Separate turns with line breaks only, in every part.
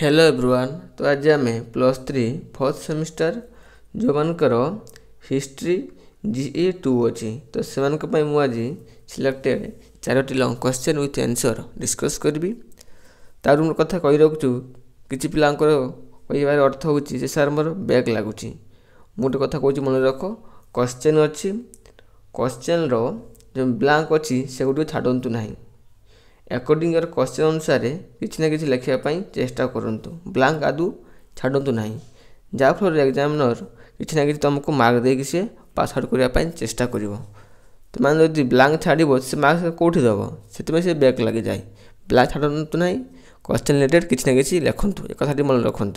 Hello everyone. तो आज आम +3 फोर्थ सेमिस्टर जो मानकर हिस्ट्री GE2 अच्छी तो से मुझे सिलेक्टेड 4टी long question with answer discuss करी। तार मोर कथा कही रखु कि पिलांकर कहबार अर्थ हूँ सर मोर बैक लगुच। मुझे कथा कहूँ मन रख क्वेश्चन अच्छी क्वेश्चन जो ब्लांक अच्छी से गुड छाड़ू ना अकॉर्डिंग योर क्वेश्चन अनुसार किसी ना कि लिखापी चेष्टा करूँ। ब्लांक आदू छाड़ू ना जहाँफल एग्जामिनर किसी ना कि तुमको मार्क देकी सी पास आउट करने चेष्टा कर। तो मैंने जब ब्लांक छाड़ से मार्क कौटी दब से बैक लगी जाए। ब्लांक छाड़ू ना क्वेश्चन रिलेटेड किसी ना कि लिखुँ एक कथा मन रखुँ।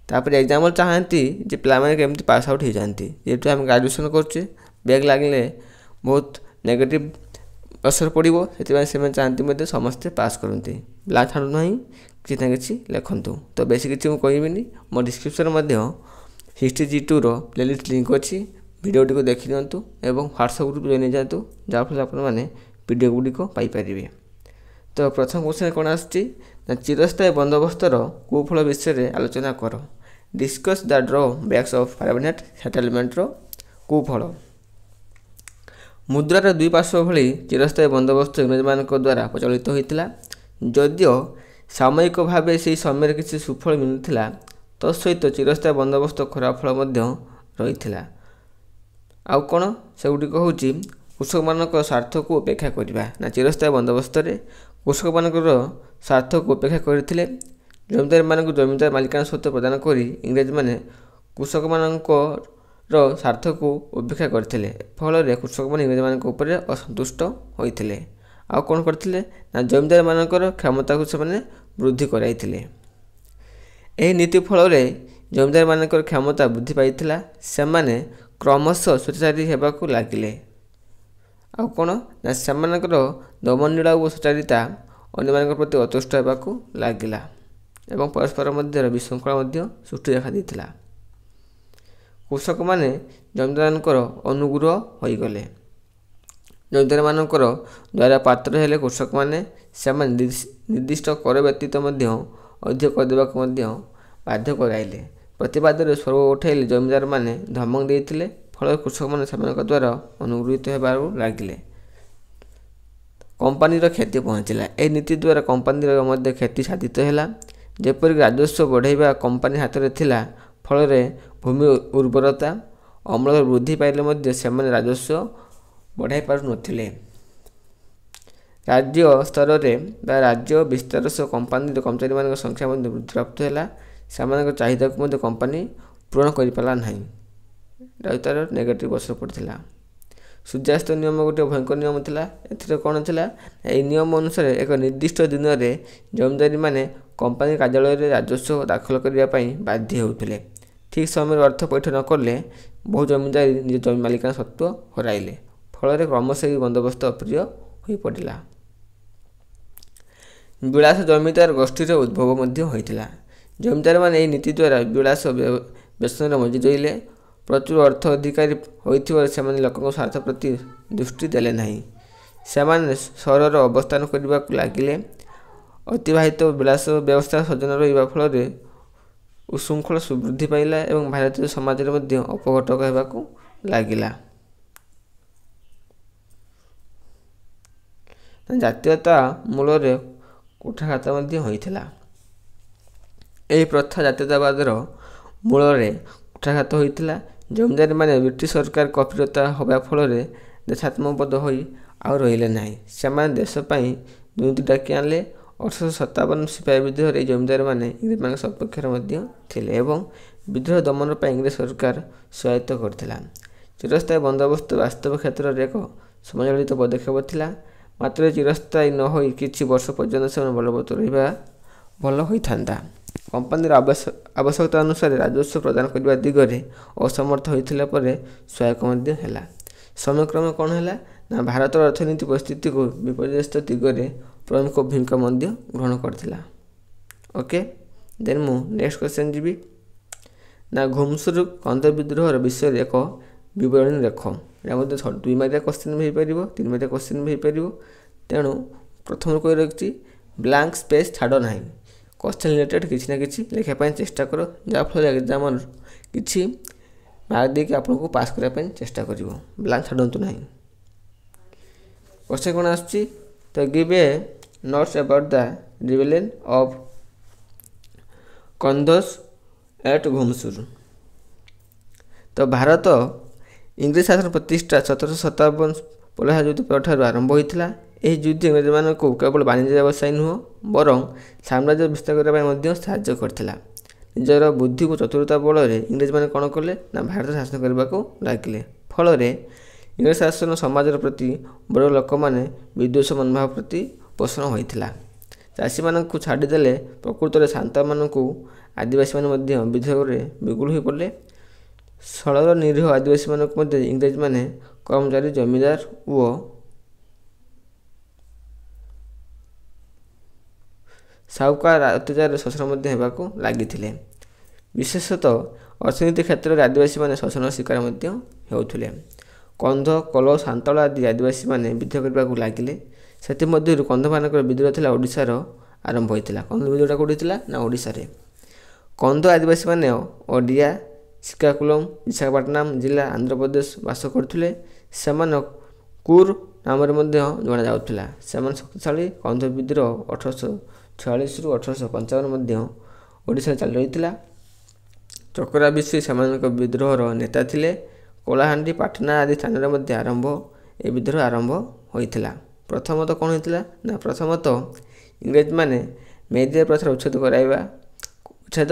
तापर एग्जाम चाहती पे केमती पास आउट हो जाती जेहतु आम ग्रेजुएसन करे बैक लगे बहुत नेगेटिव असर पड़ो से चाहती समस्ते पास करते। ब्लांक छाड़ू ना किसी ना कि लिखुँ। तो बेस किसी मुझे कहबी मो description history G2 playlist link अच्छी भिडियोटी को देखी दिंतु और व्हाट्सएप ग्रुप जॉइन जातु जहाँफल आपने वीडियो गुड़िक पाइपर। तो प्रथम क्वेश्चन कौन आसुच्ची चिरस्थायी बंदोबस्तर कुफल विषय आलोचना कर। Discuss the drawbacks of permanent सेटलमेंटर कुफल। मुद्रार दुई पार्श्व भली चिरस्थायी बंदोबस्त इंग्रेज मान द्वारा प्रचलित होता जदिओ सामयिक भाव से समय किसी सुफल मिलूला तत्सहित चिरस्थायी बंदोबस्त खराब फल रही। आउ कौन से गुड़िक हूँ कृषक मान स्वार्थ को उपेक्षा करवा ना चिरस्थायी बंदोबस्त कृषक मान स्वार्थ को उपेक्षा करते जमीदार मानक जमीदार मालिकाना स्वत्व प्रदान कर इंग्रेज मैंने कृषक मान स्वार्थ को उपेक्षा करते फल कृषक मैंने इंग्रेज मान असंतुष्ट होते। आउ कौन करते ना जमीदार मानकर क्षमता को से वृद्धि कराइथिले। यह नीति फल जमीदार मानकर क्षमता वृद्धि पाइथिला सेमाने क्रमशः स्वैच्छाचारी होगाकू लगिले। आउ कौन ना सेमानकर दमनलीला और स्वैच्छारिता अन्य मान प्रति अतुष्ट होगाकू लगिला एवं परस्पर मध्य विशृंखला सृष्टि देखा देइथिला। कृषक माने जमीदार अनुग्रह होगले। जमीदार मानकर द्वारा पात्र हेले कृषक माने निर्दिष्ट कर व्यतीत अधिक कर देवाक बाध्य कराइले। प्रतिवाद स्वर उठाइले जमीदार माने धमक देइथिले फल कृषक माने सेमानक द्वारा अनुगृहित होबार लागिले। कंपानीर क्षति पहुँचला। यह नीति द्वारा कंपानीर मध्य क्षति साधित है जेपरिक राजस्व बढ़ाइबा कंपानी हाथ में थिला फल भूमि उर्वरता अम्ल वृद्धि पाइले सेमाने राजस्व बढ़ाई पारु नथिले। राज्य स्तर में राज्य विस्तार सह कंपानी कर्मचारी मान संख्या वृद्धि प्राप्त है से चाहिदा को कंपानी पूरण कर पारा ना तार नेगेटिव असर पड़ा। सूर्यास्त नियम गोटे भयंकर नियम था। ए कौन था यह नियम अनुसार एक निर्दिष्ट दिन में जमीदारी माने कंपानी कार्यालय राजस्व दाखल करने बाध्य होते। ठीक समय अर्थ पैठ न कले बहु जमीदारी निज जमी मालिकाना सत्व हराइले फल क्रमशः बंदोबस्त अप्रिय हो पड़ा। विलास जमीदार गोष्ठीर उद्भव होता। जमीदार माने नीति द्वारा विलास व्यसन मजी रहिले प्रचुर अर्थ अधिकारी होते लोकों स्वार्थ प्रति दृष्टि देले नहीं। सेमाने सहर अवस्थान करने को लगिले। अतिवाहित विलास व्यवस्था सजन रहा फल उशृंखल वृद्धि पाइला एवं भारतीय समाज अपघटक होगाकू लगिला। जातीयता मूल कुठाघात होता। यह प्रथा जातीयतावादर मूल कुठाघात होता। जमीदारी माने ब्रिटिश सरकार कफिलता होगा फल देशात्मबद्ध हो रहिले ना से देशपाई दुर्नीति डाकी आनले। 1857 सिपाही विद्रोह जमीदार माने इंग्रेज मान सपक्ष विद्रोह दमन पर इंग्रेज सरकार सहायता करथिला। चिरस्थायी बंदोबस्त वास्तव क्षेत्र में एक समाजलित पदक्षेप थिला। मात्र चिरस्थायी न हो किछि वर्ष पर्यंत से बलवत्तर रहा भल होता। कंपानीर आवश्यकता अनुसार राजस्व प्रदान करने दिगरे असमर्थ होता सहायक है। समयक्रम कौन है ना भारत अर्थनीति परिस्थिति को विपर्यस्त दिगरे प्रमुख भूमिका ग्रहण करथिला। ओके देन मु नेक्स्ट क्वेश्चन जीवी ना घुमसुर कंद विद्रोह विषय एक बरणी रेख। यहाँ 2 मार्किया क्वेश्चन भी हो पार 3 मार्किया क्वेश्चन भी हो पार। तेणु प्रथम कही रखी ब्लांक स्पेस छाड़ ना क्वेश्चन रिलेटेड किसी ना किसी लिखापी चेष्टा कर जहाँफल एग्जाम किसी मार्क देकी आपको पास करने चेष्टा कर ब्लांक छाड़ू ना। क्वेश्चन कौन आसुची तो give a notes about the rebellion of Khonds at Ghumsur. तो भारत इंग्रेज शासन प्रतिष्ठा 1757 पलहा युद्ध ठार आरंभ होता। यह युद्ध इंग्रेज मान को केवल वाणिज्य व्यवसाय नुह बरं साम्राज्य विस्तार करने साहाय्य करथिला। निजर बुद्धि और चतुरता बल इंग्रेज मैंने कौन कले ना भारत शासन करने को लगिले। फल इंग्रेज शासन समाज प्रति बड़ लोक मैंने विद्वेष मनोभाव प्रति पोषण होता। चाषी मानक छाड़देले प्रकृत में शांता मानक आदिवासी मैंने विद्रोह बिगुल हो पड़े। सरल निरीह आदिवासी मानक इंग्रेज मैंने कर्मचारी जमींदार और साहूकार अत्याचार शोषण लगी। विशेषतः अर्थनीति क्षेत्र में आदिवासी मैंने शोषण शिकार होते। कंध कल सांतल आदि आदिवासी मैंने विद्रोह करने को लगिले। से कंध मानक विद्रोह था ओडिशार आरंभ होता। कंध विद्रोह कौटी ना ओडिशा रे। कंध आदिवासी मैंने ओडिया श्रीकाकुलम विशाखापट्टनम जिला आंध्र प्रदेश बास करते। कूर नाम जना जाऊला। शक्तिशाली कंध विद्रोह 1846 रु 1855 ओडिशा चली रही। चकरा विश्वी से विद्रोहर नेता थिले। कलाहांडी पाटना आदि स्थान में आरंभ ए विद्रोह आरंभ होता। प्रथमतः कौन होता ना प्रथमतः इंग्रेज मैंने मेदिया प्रथा उच्छेद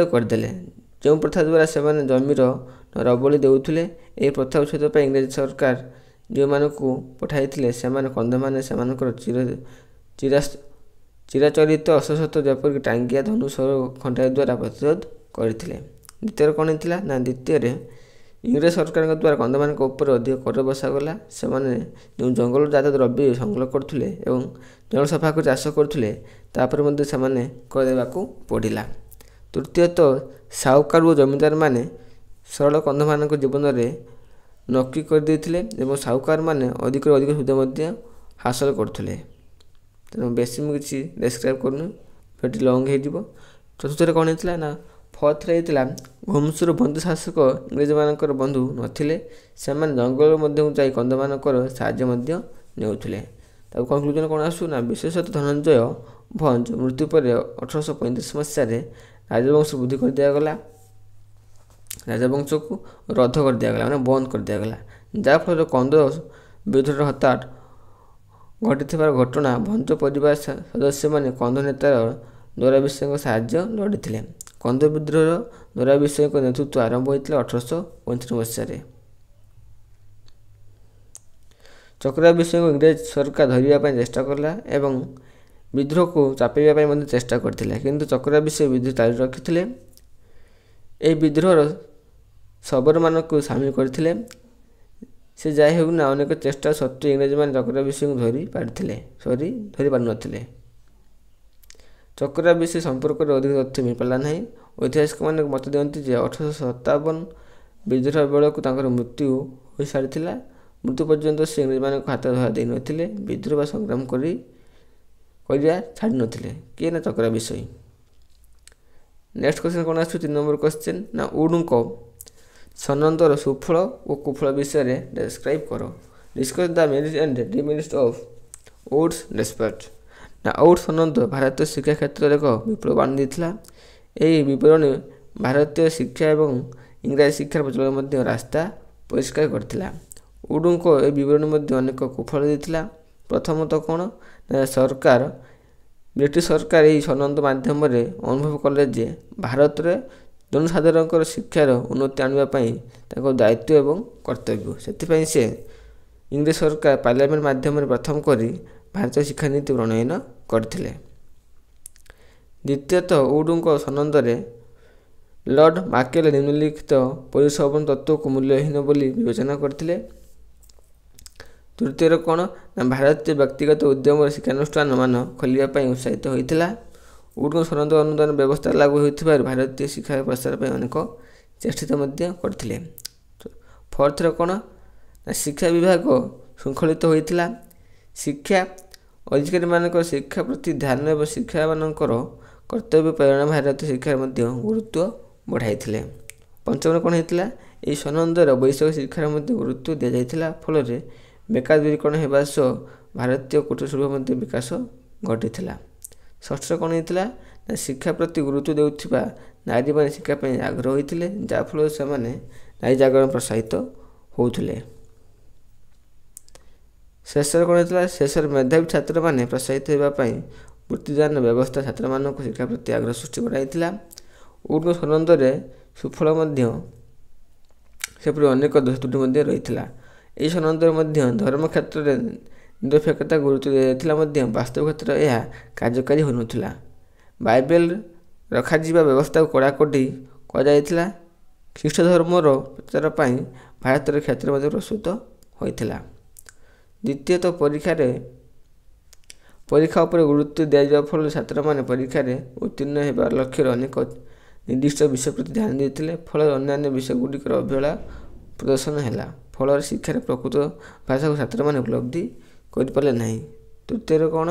करदे। जो प्रथा द्वारा से जमीर रबली देउथिले। यह प्रथा उच्छेद पर इंग्रेज सरकार जो मानक पठाई से कंध मैंने चिराचरित अशोषित जपरिक टांगिया धनुष खंडाई द्वारा प्रतिरोध करते। द्वितीय कौन होता ना द्वितीय इंग्रेज सरकार द्वारा कंध मान अधिक कर बसागला। से जो जंगल जात द्रव्य संग्रह करते और जंगल सफा कर चाष करते करदेवा पड़ा। तृतीयतः साहूकार और जमींदार मैंने सरल कंध मान जीवन में नक्की करदे साहूकार मैंने अधिक सुविधा हासिल करते। तेणु बेसी मुझे किसी डिस्क्राइब करनी फेटी लंग हो। चतुर्थ कौन होता ना फोर्थ होता घुमसूर बंधु शासक इंग्रेज मानक बंधु नथिले। से जंगल जा कंध मानक साहाय्य नेउथिले। कनक्लूजन कौन आसू ना विशेषतः धनंजय भंज मृत्यु पर 1835 मसीह राजवंश वृद्धि कर दिगला। राजवंश को रद्द कर दिगला मैंने बंद कर दिगला। जहाँफल कंध विद्रोह हताहत घटी घटना भंज परिवार सदस्य मैंने कंध नेतार द्वाराविषय साहाय्य लड़ी। कंध विद्रोह द्वाराविषय नेतृत्व आरंभ होता 1835 मसीह। चकरा विषय को इंग्रेज सरकार धरने चेष्टा कला एवं विद्रोह को चापेवा चेष्टा करते। किंतु चकरा विषय विद्रोह चालू रखिते। यह विद्रोहर शबर मानक सामिल करते। से जाए हो ना अनेक चेष्टा सत्वे इंग्रेज मैंने चकरा विषय को धरी पार नथिले। चकरा विषय संपर्क में अधिक तथ्य मिल पारा ना। ऐतिहासिक मैंने मत दिखती 1857 विद्रोह बेल को मृत्यु हो सारी। मृत्यु पर्यंत से इंग्रेज मान हाथ धरा दे नथिले। विद्रोह संग्राम करिया छाड़ी नथिले किए ना चकरा विषय। नेक्स्ट क्वेश्चन कौन आसु 3 नंबर क्वेश्चन ना उडुंक सनंदर सुफल और कुफल विषय डिस्क्राइब करो। Discuss the merit and demerits of Wood's dispatch. ना वुड्स सनंद भारतीय शिक्षा क्षेत्र में एक विप्लव आनी देता। यही विवरणी भारतीय शिक्षा और इंग्राजी शिक्षार प्रचलन रास्ता परिष्कार करथिला। उडुंक ए विवरणी अनेक कुफल देता। प्रथमतः कौन सरकार ब्रिटिश सरकार यही सनंद माध्यम अनुभव कले जे भारत में जनसाधारण शिक्षार उन्नति आने दायित्व एवं कर्तव्य। से इंग्रेज सरकार पार्लियामेंट माध्यम प्रथम करी भारतीय शिक्षा नीति प्रणयन करथिले। द्वितीयतः उडुंक सनंद लॉर्ड मार्केल निम्नलिखित परिसंपन्न तत्व को मूल्यहीन बोली विवेचना करथिले। तृतीय कौन ना भारतीय व्यक्तिगत उद्यम शिक्षानुष्ठान मान खोलिया उत्साहित होता। उडुंक सनंद अनुदान व्यवस्था लागू होता भारतीय शिक्षा प्रसार अनेक चेष्टित करथिले। फोर्थ कौन ना शिक्षा विभाग श्रृंखलित होता। शिक्षा अधिकारी मान शिक्षा प्रति ध्यान और शिक्षा मानकर କର୍ତ୍ତବ୍ୟ ପ୍ରେରଣା ଭାରତୀୟ ଶିକ୍ଷାର ମଧ୍ୟ ଗୁରୁତ୍ୱ ବଢ଼ାଇଥିଲେ। ପଞ୍ଚମରେ କ'ଣ ହେଇଥିଲା? ଏହି ସନନ୍ଦର ବୈଷୟିକ ଶିକ୍ଷାର ମଧ୍ୟ ଗୁରୁତ୍ୱ ଦିଆଯାଇଥିଲା। ଫଳରେ ବେକାର ଦୂରୀକରଣ ହେବା ସହ ଭାରତୀୟ କୁଟୀର ଶିଳ୍ପ ମଧ୍ୟ ବିକାଶ ଘଟିଥିଲା। ଷଷ୍ଠରେ କ'ଣ ହେଇଥିଲା? ନା ଶିକ୍ଷା ପ୍ରତି ଗୁରୁତ୍ୱ ଦେଉଥିବା ନାରୀମାନେ ଶିକ୍ଷା ପାଇଁ ଆଗ୍ରହ ହୋଇଥିଲେ, ଯାହାଫଳରେ ସେମାନେ ନାରୀ ଜାଗରଣ ପ୍ରୋତ୍ସାହିତ ହେଉଥିଲେ। ଶେଷରେ କ'ଣ ହେଇଥିଲା? ଶେଷରେ ମେଧାବୀ ଛାତ୍ରମାନେ ପ୍ରୋତ୍ସାହିତ ହେବା ପାଇଁ ବୃତ୍ତିଦାନ ବ୍ୟବସ୍ଥା ଛାତ୍ରମାନଙ୍କୁ ଶିକ୍ଷା ପ୍ରତି ଆଗ୍ରହ ସୃଷ୍ଟି କରାଯାଇଥିଲା। ଉର୍ଦ୍ଦୁ ସନନ୍ଦରେ ସୁଫଳ ମଧ୍ୟ ସେପରି ଅନେକ ଦୋଷ ତ୍ରୁଟି ମଧ୍ୟ ରହିଥିଲା। ଏହି ସନନ୍ଦରେ ମଧ୍ୟ ଧର୍ମ କ୍ଷେତ୍ରରେ ନିରପେକ୍ଷତା ଗୁରୁତ୍ୱ ଦିଆଯାଇଥିଲା ମଧ୍ୟ ବାସ୍ତବ କ୍ଷେତ୍ରରେ ଏହା କାର୍ଯ୍ୟକାରୀ ହୋଇନଥିଲା। ବାଇବେଲ ରଖାଯିବା ବ୍ୟବସ୍ଥାକୁ କଡ଼ାକଡ଼ି କରାଯାଇଥିଲା। ଖ୍ରୀଷ୍ଟ ଧର୍ମର ପ୍ରଚାର ପାଇଁ ଭାରତର କ୍ଷେତ୍ର ମଧ୍ୟ ପ୍ରସ୍ତୁତ ହୋଇଥିଲା। ଦ୍ୱିତୀୟତଃ ପରୀକ୍ଷା ଉପରେ ଗୁରୁତ୍ୱ ଦିଆଯିବା ଫଳରେ ଛାତ୍ରମାନେ ପରୀକ୍ଷାରେ ଉତ୍ତୀର୍ଣ୍ଣ ହେବା ଲକ୍ଷ୍ୟରେ ଅନେକ ନିର୍ଦ୍ଦିଷ୍ଟ ବିଷୟ ପ୍ରତି ଧ୍ୟାନ ଦେଇଥିଲେ। ଫଳରେ ଅନ୍ୟାନ୍ୟ ବିଷୟଗୁଡ଼ିକର ଅବହେଳା ପ୍ରଦର୍ଶନ ହେଲା। ଫଳରେ ଶିକ୍ଷାର ପ୍ରକୃତ ଭାଷାକୁ ଛାତ୍ରମାନେ ଉପଲବ୍ଧି କରିପାରିଲେ ନାହିଁ। ତୃତୀୟରେ କ'ଣ?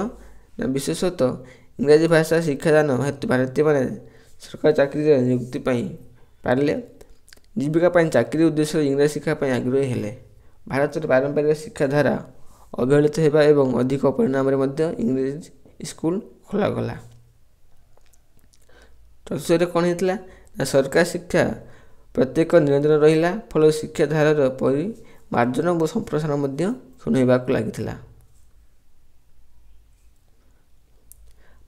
ନା ବିଶେଷତଃ ଇଂରାଜୀ ଭାଷା ଶିକ୍ଷାଦାନ ହେତୁ ଭାରତୀୟମାନେ ସରକାରୀ ଚାକିରିରେ ନିଯୁକ୍ତି ପାଇଁ ପାରିଲେ। ଜୀବିକା ପାଇଁ ଚାକିରି ଉଦ୍ଦେଶ୍ୟରେ ଇଂରାଜୀ ଶିକ୍ଷା ପାଇଁ ଆଗ୍ରହୀ ହେଲେ। ଭାରତରେ ପାରମ୍ପରିକ ଶିକ୍ଷାଧାରା ଅବହେଳିତ ହେବା ଏବଂ ଅଧିକ ପରିମାଣରେ ମଧ୍ୟ ଇଂରାଜୀ ସ୍କୁଲ ଖୋଲାଗଲା। ଚତୁର୍ଥରେ କ'ଣ ହେଇଥିଲା? ନା ସରକାରୀ ଶିକ୍ଷା ପ୍ରତ୍ୟେକ ନିୟନ୍ତ୍ରଣ ରହିଲା। ଫଳରେ ଶିକ୍ଷାଧାରାର ପରିମାର୍ଜନ ଓ ସମ୍ପ୍ରସାରଣ ମଧ୍ୟ କ୍ଷୁଣ୍ଣ ହେବାକୁ ଲାଗିଥିଲା।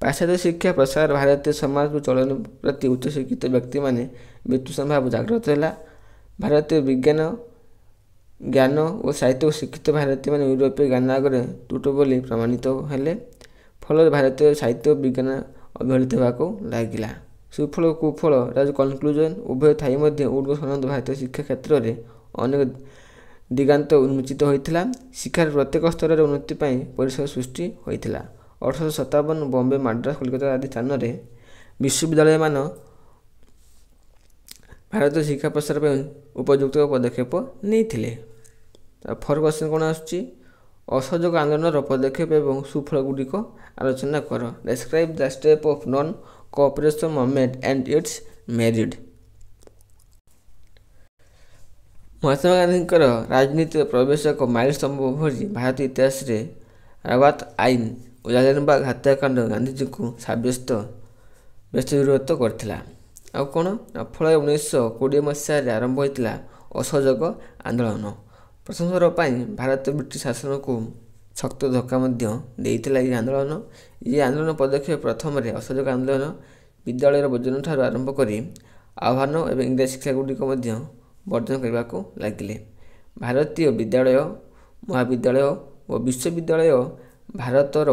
ପାଶ୍ଚାତ୍ୟ ଶିକ୍ଷା ପ୍ରସାର ଭାରତୀୟ ସମାଜ ଓ ଚଳନ ପ୍ରତି ଉଚ୍ଚଶିକ୍ଷିତ ବ୍ୟକ୍ତିମାନେ ବିତୃଷ୍ଣ ଭାବ ଜାଗ୍ରତ ହେଲା। ଭାରତୀୟ ବିଜ୍ଞାନ ଜ୍ଞାନ ଓ ସାହିତ୍ୟକୁ ଶିକ୍ଷିତ ଭାରତୀୟମାନେ ୟୁରୋପୀୟ ଜ୍ଞାନ ଆଗରେ ତୁଟ ବୋଲି ପ୍ରମାଣିତ ହେଲେ। ଫଳରେ ଭାରତୀୟ ସାହିତ୍ୟ ଓ ବିଜ୍ଞାନ ଅବହେଳିତ ହେବାକୁ ଲାଗିଲା। ସୁଫଳ ଓ କୁଫଳ କନକ୍ଲୁଜନ ଉଭୟ ଥାଇ ମଧ୍ୟ ଉର୍ଦ୍ଦୁ ସନନ୍ଦ ଭାରତୀୟ ଶିକ୍ଷା କ୍ଷେତ୍ରରେ ଅନେକ ଦିଗାନ୍ତ ଉନ୍ମୋଚିତ ହୋଇଥିଲା। ଶିକ୍ଷାର ପ୍ରତ୍ୟେକ ସ୍ତରରେ ଉନ୍ନତି ପାଇଁ ପରିସର ସୃଷ୍ଟି ହୋଇଥିଲା। 1857 ବମ୍ବେ, ମାଡ୍ରାସ, କଲିକତା ଆଦି ସ୍ଥାନରେ ବିଶ୍ୱବିଦ୍ୟାଳୟମାନ ଭାରତୀୟ ଶିକ୍ଷା ପ୍ରସାର ପାଇଁ ଉପଯୁକ୍ତ ପଦକ୍ଷେପ ନେଇଥିଲେ। ଫର୍ କ୍ୱେଶ୍ଚନ୍ କ'ଣ ଆସୁଛି? ଅସହଯୋଗ ଆନ୍ଦୋଳନର ପଦକ୍ଷେପ ଏବଂ ସୁଫଳ ଗୁଡ଼ିକ ଆଲୋଚନା କର। Describe the step of non cooperation movement and its merit. Mahatma ଗାନ୍ଧୀଙ୍କର ରାଜନୀତିର ପ୍ରବେଶ ଏକ ମାଇଲସ୍ତମ୍ଭ ଭଳି ଭାରତୀୟ ଇତିହାସରେ ରାୱାତ ଆଇନ ଓ ଜାଲିଆନବାଗ ହତ୍ୟାକାଣ୍ଡ ଗାନ୍ଧୀଜୀଙ୍କୁ ବିରତ କରିଥିଲା। ଆଉ କ'ଣ? ଫଳରେ 1920 ମସିହାରେ ଆରମ୍ଭ ହୋଇଥିଲା ଅସହଯୋଗ ଆନ୍ଦୋଳନ। ପ୍ରଥମ ଥର ପାଇଁ ଭାରତ ବ୍ରିଟିଶ ଶାସନକୁ ଶକ୍ତ ଧକ୍କା ମଧ୍ୟ ଦେଇଥିଲା ଏହି ଆନ୍ଦୋଳନ। ଏହି ଆନ୍ଦୋଳନ ପଦକ୍ଷେପ ପ୍ରଥମରେ ଅସହଯୋଗ ଆନ୍ଦୋଳନ ବିଦ୍ୟାଳୟର ବର୍ଜନ ଠାରୁ ଆରମ୍ଭ କରି ଆହ୍ୱାନ ଏବଂ ଇଂରାଜୀ ଶିକ୍ଷାଗୁଡ଼ିକ ମଧ୍ୟ ବର୍ଜନ କରିବାକୁ ଲାଗିଲେ। ଭାରତୀୟ ବିଦ୍ୟାଳୟ, ମହାବିଦ୍ୟାଳୟ ଓ ବିଶ୍ୱବିଦ୍ୟାଳୟ ଭାରତର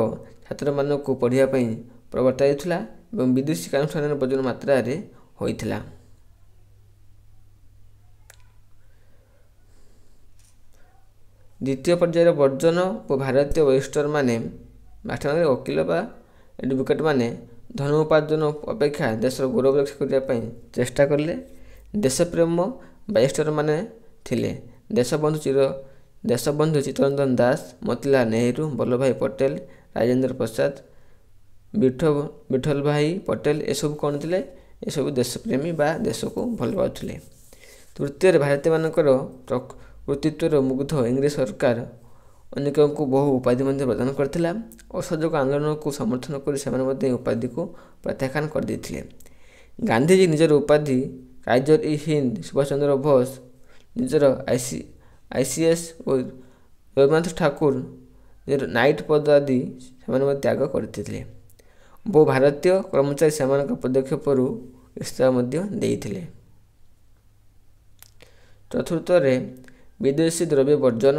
ଛାତ୍ରମାନଙ୍କୁ ପଢ଼ିବା ପାଇଁ ପ୍ରବର୍ତ୍ତାଇଥିଲା ଏବଂ ବିଦେଶୀ କାର୍ଯ୍ୟାନୁଷ୍ଠାନର ବର୍ଜନ ମାତ୍ରାରେ ହୋଇଥିଲା। ଦ୍ୱିତୀୟ ପର୍ଯ୍ୟାୟର ବର୍ଜନ ଓ ଭାରତୀୟ ବ୍ୟାରିଷ୍ଟରମାନେ ମାଷ୍ଟରମାନେ ଓକିଲ ବା ଏଡଭୋକେଟମାନେ ଧନ ଉପାର୍ଜନ ଅପେକ୍ଷା ଦେଶର ଗୌରବ ରକ୍ଷା କରିବା ପାଇଁ ଚେଷ୍ଟା କଲେ। ଦେଶପ୍ରେମ ବ୍ୟାରିଷ୍ଟରମାନେ ଥିଲେ ଦେଶବନ୍ଧୁ ଚିତ୍ତରଞ୍ଜନ ଦାସ, ମୋତିଲାଲ ନେହେରୁ, ବଲ୍ଲଭଭାଇ ପଟେଲ, ରାଜେନ୍ଦ୍ର ପ୍ରସାଦ, ବିଠଲ ଭାଇ ପଟେଲ। ଏସବୁ କ'ଣ ଥିଲେ? ଏସବୁ ଦେଶପ୍ରେମୀ ବା ଦେଶକୁ ଭଲ ପାଉଥିଲେ। ତୃତୀୟରେ ଭାରତୀୟମାନଙ୍କର କୃତିତ୍ୱର ମୁଗ୍ଧ ଇଂରେଜ ସରକାର ଅନେକଙ୍କୁ ବହୁ ଉପାଧି ମଧ୍ୟ ପ୍ରଦାନ କରିଥିଲା। ଅସହଯୋଗ ଆନ୍ଦୋଳନକୁ ସମର୍ଥନ କରି ସେମାନେ ମଧ୍ୟ ଏହି ଉପାଧିକୁ ପ୍ରତ୍ୟାଖ୍ୟାନ କରିଦେଇଥିଲେ। ଗାନ୍ଧୀଜୀ ନିଜର ଉପାଧି କାଇଜର-ଇ-ହିନ୍ଦ, ସୁଭାଷ ଚନ୍ଦ୍ର ବୋଷ ନିଜର ଆଇସିଏସ୍ ଓ ରବୀନ୍ଦ୍ରନାଥ ଠାକୁର ନିଜର ନାଇଟ୍ ପଦ ଆଦି ସେମାନେ ମଧ୍ୟ ତ୍ୟାଗ କରିଥିଲେ। ବହୁ ଭାରତୀୟ କର୍ମଚାରୀ ସେମାନଙ୍କ ପଦକ୍ଷେପରୁ ଇସ୍ତଫା ମଧ୍ୟ ଦେଇଥିଲେ। ଚତୁର୍ଥରେ ବିଦେଶୀ ଦ୍ରବ୍ୟ ବର୍ଜନ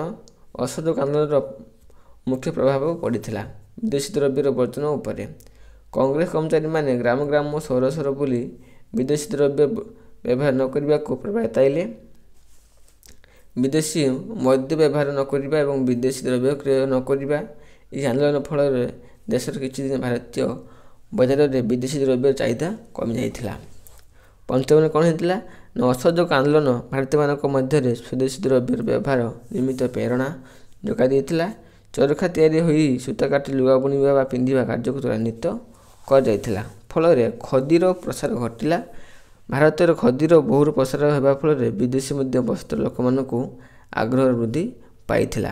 ଅସହଯୋଗ ଆନ୍ଦୋଳନର ମୁଖ୍ୟ ପ୍ରଭାବ ପଡ଼ିଥିଲା ବିଦେଶୀ ଦ୍ରବ୍ୟର ବର୍ଜନ ଉପରେ। କଂଗ୍ରେସ କର୍ମଚାରୀମାନେ ଗ୍ରାମ ଗ୍ରାମ ଓ ସହର ସହର ବୁଲି ବିଦେଶୀ ଦ୍ରବ୍ୟ ବ୍ୟବହାର ନ କରିବାକୁ ପ୍ରବର୍ତ୍ତାଇଲେ। ବିଦେଶୀ ମଦ୍ୟ ବ୍ୟବହାର ନ କରିବା ଏବଂ ବିଦେଶୀ ଦ୍ରବ୍ୟ କ୍ରୟ ନ କରିବା। ଏହି ଆନ୍ଦୋଳନ ଫଳରେ ଦେଶର କିଛି ଦିନ ଭାରତୀୟ ବଜାରରେ ବିଦେଶୀ ଦ୍ରବ୍ୟର ଚାହିଦା କମିଯାଇଥିଲା। ପଞ୍ଚମରେ କ'ଣ ହେଇଥିଲା? ନା ଅସହଯୋଗ ଆନ୍ଦୋଳନ ଭାରତୀୟମାନଙ୍କ ମଧ୍ୟରେ ସ୍ୱଦେଶୀ ଦ୍ରବ୍ୟର ବ୍ୟବହାର ନିମିତ୍ତ ପ୍ରେରଣା ଯୋଗାଇ ଦେଇଥିଲା। ଚରଖା ତିଆରି ହୋଇ ସୂତା କାଟି ଲୁଗା ବୁଣିବା ବା ପିନ୍ଧିବା କାର୍ଯ୍ୟକୁ ତ୍ୱରାନ୍ୱିତ କରାଯାଇଥିଲା। ଫଳରେ ଖଦୀର ପ୍ରସାର ଘଟିଲା। ଭାରତରେ ଖଦୀର ବହୁଳ ପ୍ରସାର ହେବା ଫଳରେ ବିଦେଶୀ ମଧ୍ୟ ବସ୍ତ୍ର ଲୋକମାନଙ୍କୁ ଆଗ୍ରହ ବୃଦ୍ଧି ପାଇଥିଲା।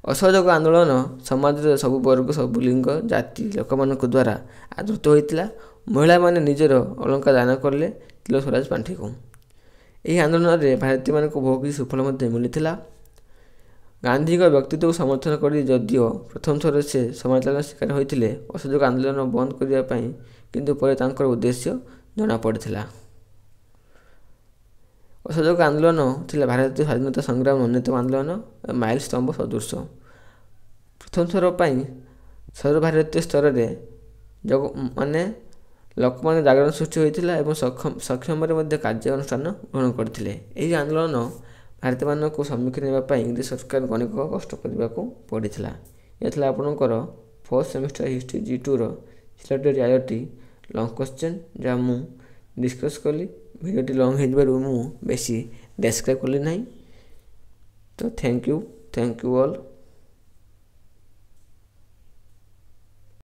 ଅସହଯୋଗ ଆନ୍ଦୋଳନ ସମାଜର ସବୁ ବର୍ଗ, ସବୁ ଲିଙ୍ଗ, ଜାତି ଲୋକମାନଙ୍କ ଦ୍ୱାରା ଆଦୃତ ହୋଇଥିଲା। ମହିଳାମାନେ ନିଜର ଅଳଙ୍କାର ଦାନ କଲେ ତିଲ ସ୍ୱରାଜ ପାଣ୍ଠିକୁ। ଏହି ଆନ୍ଦୋଳନରେ ଭାରତୀୟମାନଙ୍କୁ ବହୁ କିଛି ସୁଫଳ ମଧ୍ୟ ମିଳିଥିଲା। ଗାନ୍ଧୀଙ୍କ ବ୍ୟକ୍ତିତ୍ୱକୁ ସମର୍ଥନ କରି ଯଦିଓ ପ୍ରଥମ ଥର ସେ ସମାଲୋଚନାର ଶିକାର ହୋଇଥିଲେ ଅସହଯୋଗ ଆନ୍ଦୋଳନ ବନ୍ଦ କରିବା ପାଇଁ, କିନ୍ତୁ ପରେ ତାଙ୍କର ଉଦ୍ଦେଶ୍ୟ ଜଣାପଡ଼ିଥିଲା। ଅସହଯୋଗ ଆନ୍ଦୋଳନ ଥିଲା ଭାରତୀୟ ସ୍ୱାଧୀନତା ସଂଗ୍ରାମର ଅନ୍ୟତମ ଆନ୍ଦୋଳନ, ମାଇଲ ସ୍ତମ୍ଭ ସଦୃଶ। ପ୍ରଥମ ଥର ପାଇଁ ସର୍ବଭାରତୀୟ ସ୍ତରରେ ଲୋକମାନେ ଜାଗରଣ ସୃଷ୍ଟି ହୋଇଥିଲା ଏବଂ ସକ୍ଷମରେ ମଧ୍ୟ କାର୍ଯ୍ୟାନୁଷ୍ଠାନ ଗ୍ରହଣ କରିଥିଲେ। ଏହି ଆନ୍ଦୋଳନ ଭାରତୀୟମାନଙ୍କୁ ସମ୍ମୁଖୀନ ହେବା ପାଇଁ ଇଂରେଜ ସରକାରଙ୍କୁ ଅନେକ କଷ୍ଟ କରିବାକୁ ପଡ଼ିଥିଲା। ଏହା ଥିଲା ଆପଣଙ୍କର ଫୋର୍ଥ ସେମିଷ୍ଟର ହିଷ୍ଟ୍ରି G2ର ସିଲେକ୍ଟେଡ୍ 11ଟି ଲଙ୍ଗ କ୍ୱେଶ୍ଚନ୍, ଯାହା ମୁଁ ଡିସ୍କସ୍ କଲି। ଭିଡ଼ିଓଟି ଲଙ୍ଗ ହେଇଯିବାରୁ ମୁଁ ବେଶୀ ଡେସ୍କ୍ରାଇବ୍ କଲି ନାହିଁ। ତ ଥ୍ୟାଙ୍କ ୟୁ ଅଲ୍।